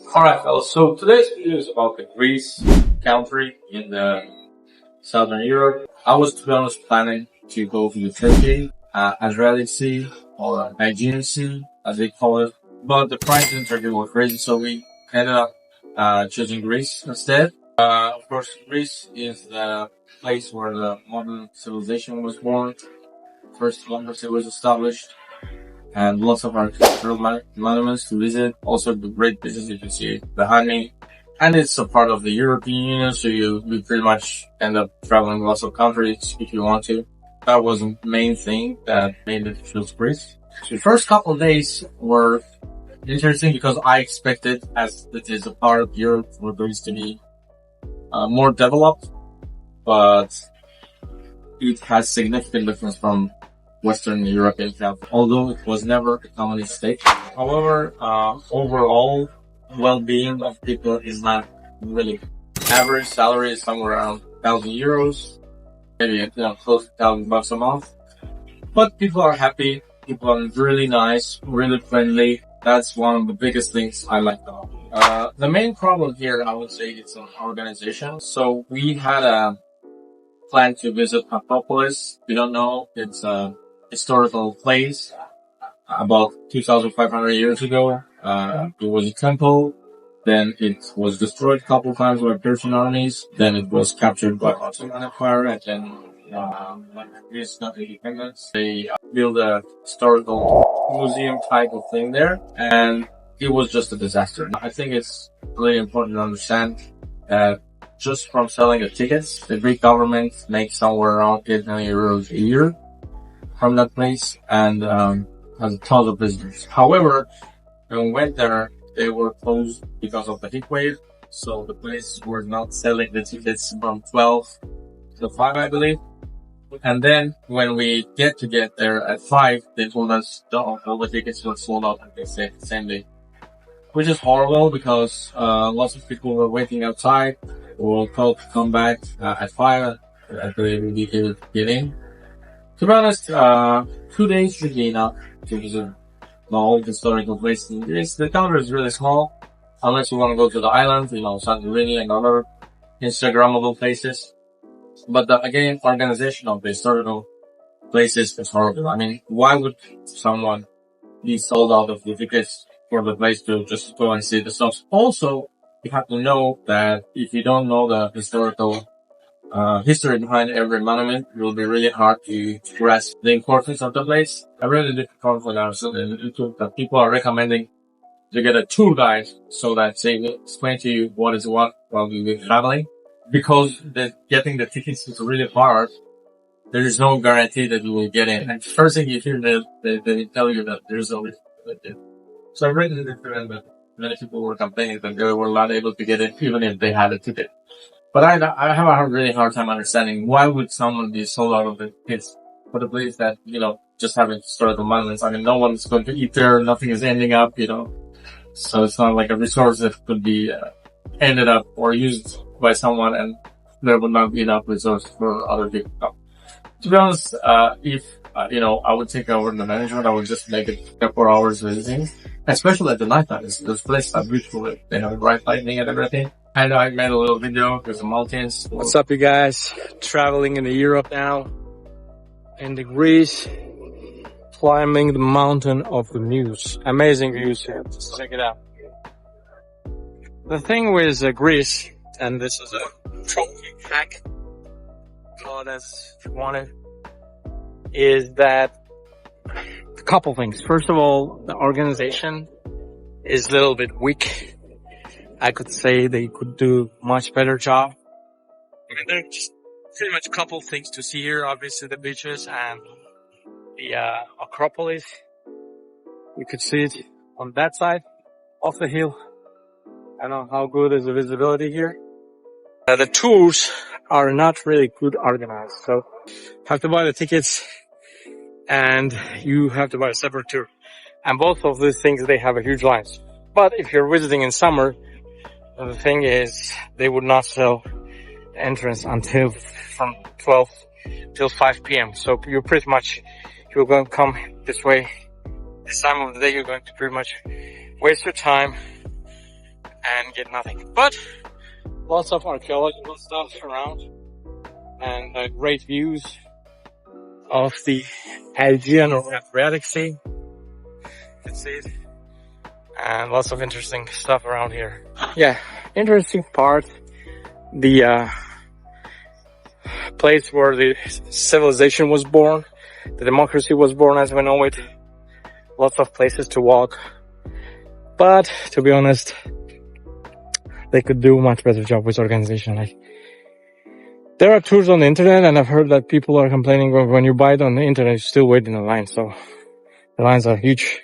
Alright fellas, so today's video is about the Greece country in the southern Europe. I was, to be honest, planning to go to Turkey, Adriatic Sea, or Aegean Sea, as they call it. But the prices in Turkey were crazy, so we ended up choosing Greece instead. Of course, Greece is the place where the modern civilization was born. First democracy was established, and lots of architectural monuments to visit. Also, the great places you can see behind me. And it's a part of the European Union, so you pretty much end up traveling lots of countries if you want to. That was the main thing that made it choose Greece. The first couple of days were interesting because I expected, as it is a part of Europe, for Greece to be more developed, but it has significant difference from Western European countries, although it was never a communist state. However, overall well-being of people is not really. Average salary is somewhere around 1,000 euros, maybe close to $1,000 a month. But people are happy. People are really nice, really friendly. That's one of the biggest things I like about it. The main problem here, I would say, is an organization. So we had a plan to visit Acropolis. If you don't know, it's a historical place. About 2,500 years ago, it was a temple. Then it was destroyed a couple times by Persian armies. Then it was captured by Ottoman Empire, and then when Greece got independence, they built a historical museum type of thing there, and it was just a disaster. I think it's really important to understand that just from selling the tickets, the Greek government makes somewhere around 8 million euros a year from that place, and has tons of visitors. However, when we went there, they were closed because of the heat wave, so the place were not selling the tickets from 12 to 5, I believe. And then when we get there at 5, they told us all the tickets were sold out, and they said the same day, which is horrible because lots of people were waiting outside. We were told to come back at 5. I believe we need to get in. To be honest, 2 days should be enough to visit the whole historical place in Greece. The country is really small, unless you want to go to the islands, Santorini and other Instagrammable places. But again, organization of the historical places is horrible. I mean, why would someone be sold out of the tickets for the place to just go and see the stuff? Also, you have to know that if you don't know the historical history behind every monument, it will be really hard to grasp the importance of the place. I really difficult for now, so that people are recommending to get a tour guide so that they will explain to you what is what while you're traveling. Because getting the tickets is really hard, there is no guarantee that you will get in. And first thing you hear, they tell you that there's always a. So I really different, but many people were complaining that they were not able to get in even if they had a ticket. But I have a really hard time understanding why would someone be sold out of the tickets for the place that, just having historical monuments. I mean, no one's going to eat there, nothing is ending up, So it's not like a resource that could be ended up or used by someone, and there would not be enough resource for other people. To be honest, if, I would take over the management, I would just make it 4 hours visiting, especially at the night time. Those places are beautiful. They have bright lighting and everything. And I made a little video because the mountains. What's up, you guys? Traveling in Europe now, in the Greece, climbing the mountain of the Muse. Amazing views here. Just check it out. The thing with Greece, and this is a trophy hack, call it as you want it, is that a couple things. First of all, the organization is a little bit weak. I could say they could do much better job. I mean, there are just pretty much a couple things to see here. Obviously, the beaches and the Acropolis. You could see it on that side of the hill. I don't know how good is the visibility here. The tours are not really good organized, so you have to buy the tickets and you have to buy a separate tour. And both of these things, they have a huge lines. But if you're visiting in summer, the thing is, they would not sell entrance until from 12 till 5 p.m. So you're pretty much, you're going to come this way this time of the day, you're going to pretty much waste your time and get nothing. But lots of archaeological stuff around, and great views of the Aegean or Adriatic Sea. You can see it. And lots of interesting stuff around here. Yeah, interesting part. The place where the civilization was born, the democracy was born as we know it. Lots of places to walk. But to be honest, they could do a much better job with organization. Like, there are tours on the internet, and I've heard that people are complaining when you buy it on the internet, you still wait in a line. So the lines are huge.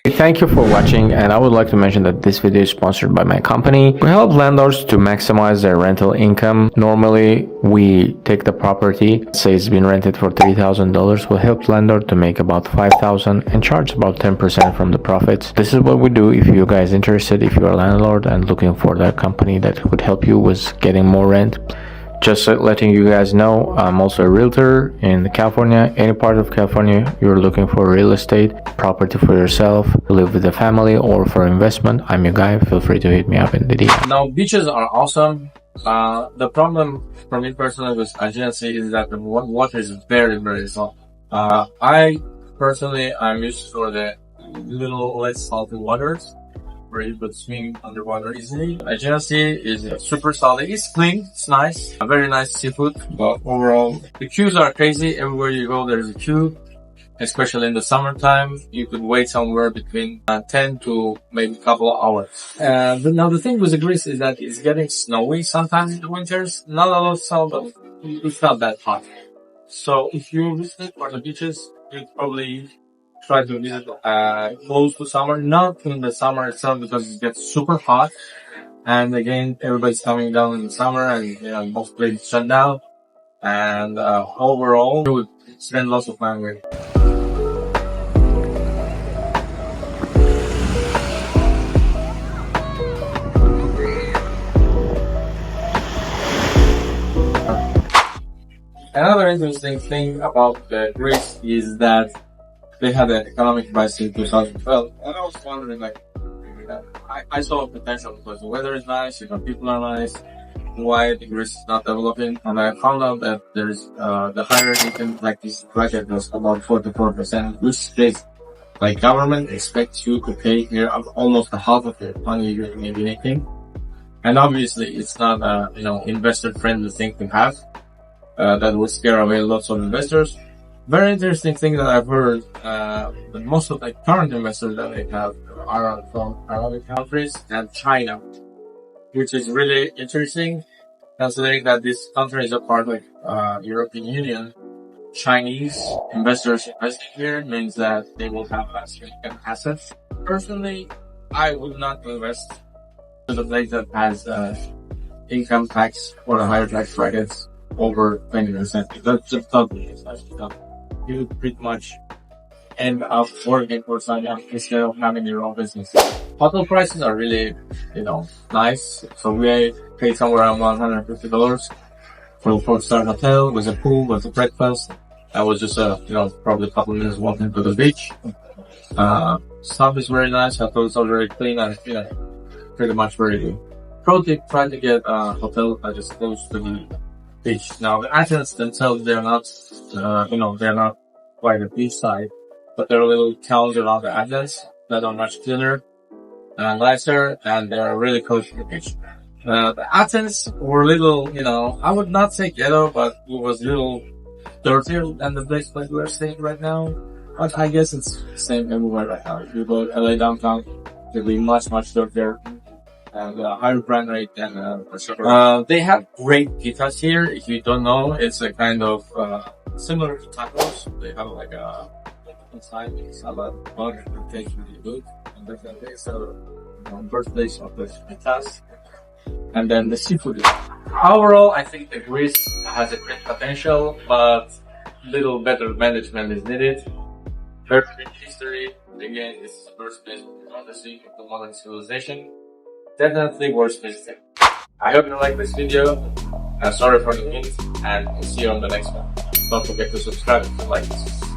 Thank you for watching, and I would like to mention that this video is sponsored by my company. We help landlords to maximize their rental income. Normally, we take the property, say it's been rented for $3,000. We'll help landlord to make about $5,000 and charge about 10% from the profits. This is what we do. If you guys interested, if you're a landlord and looking for that company that would help you with getting more rent, just letting you guys know, I'm also a realtor in California. Any part of California you're looking for real estate, property for yourself, live with a family, or for investment, I'm your guy. Feel free to hit me up in the DM. Now, beaches are awesome. The problem for me personally with Aegean Sea is that the water is very, very salt. I personally, I'm used for the little less salty waters, where you could swim underwater easily. Aegean Sea is super salty. It's clean, it's nice, a very nice seafood, but overall, the queues are crazy. Everywhere you go, there's a queue, especially in the summertime. You could wait somewhere between 10 to maybe a couple of hours. Now the thing with Greece is that it's getting snowy sometimes in the winters. Not a lot of snow, but it's not that hot. So if you visit for the beaches, you'd probably try to visit close to summer, not in the summer itself because it gets super hot. And again, everybody's coming down in the summer, and most places shut down. And overall, you would spend lots of time with. Another interesting thing about Greece is that they had an economic crisis in 2012, and I was wondering, like, I saw a potential because the weather is nice, people are nice, why the Greece is not developing, and I found out that there's the higher income, like this bracket was about 44%, which is like government expects you to pay here almost the half of it money you're making, and obviously it's not investor friendly thing to have. That would scare away lots of investors. Very interesting thing that I've heard, that most of the current investors that they have are from Arabic countries and China, which is really interesting considering that this country is a part of European Union. Chinese investors investing here means that they will have significant assets. Personally, I would not invest to the place that has income tax or a higher tax brackets over 20%. That's just ugly. You would pretty much end up working for someone instead of having your own business. Hotel prices are really, nice. So we paid somewhere around $150 for a 4-star hotel with a pool, with a breakfast. That was just probably a couple of minutes walking to the beach. Stuff is very nice. Hotels are very clean and, pretty much very good. Pro tip, try to get a hotel that is close to the beach. Now, the Athens themselves, they're not, they're not quite a beach side, but there are little towns around the Athens that are much cleaner and nicer, and they're really close to the beach. The Athens were little, I would not say ghetto, but it was a little dirtier than the place like we're staying right now. But I guess it's the same everywhere right now. If you go to LA downtown, it'll be much, much dirtier. And higher crime rate than they have great pizzas here. If you don't know, it's a kind of similar to tacos. They have like a inside salad, but it tastes really good. And that's the birthplace of the pizzas. And then the seafood. Overall, I think the Greece has a great potential, but little better management is needed. Very rich history. Again, this is the birthplace of the modern civilization. Definitely worth visiting. I hope you like this video. Sorry for the hint, and see you on the next one. Don't forget to subscribe and like this.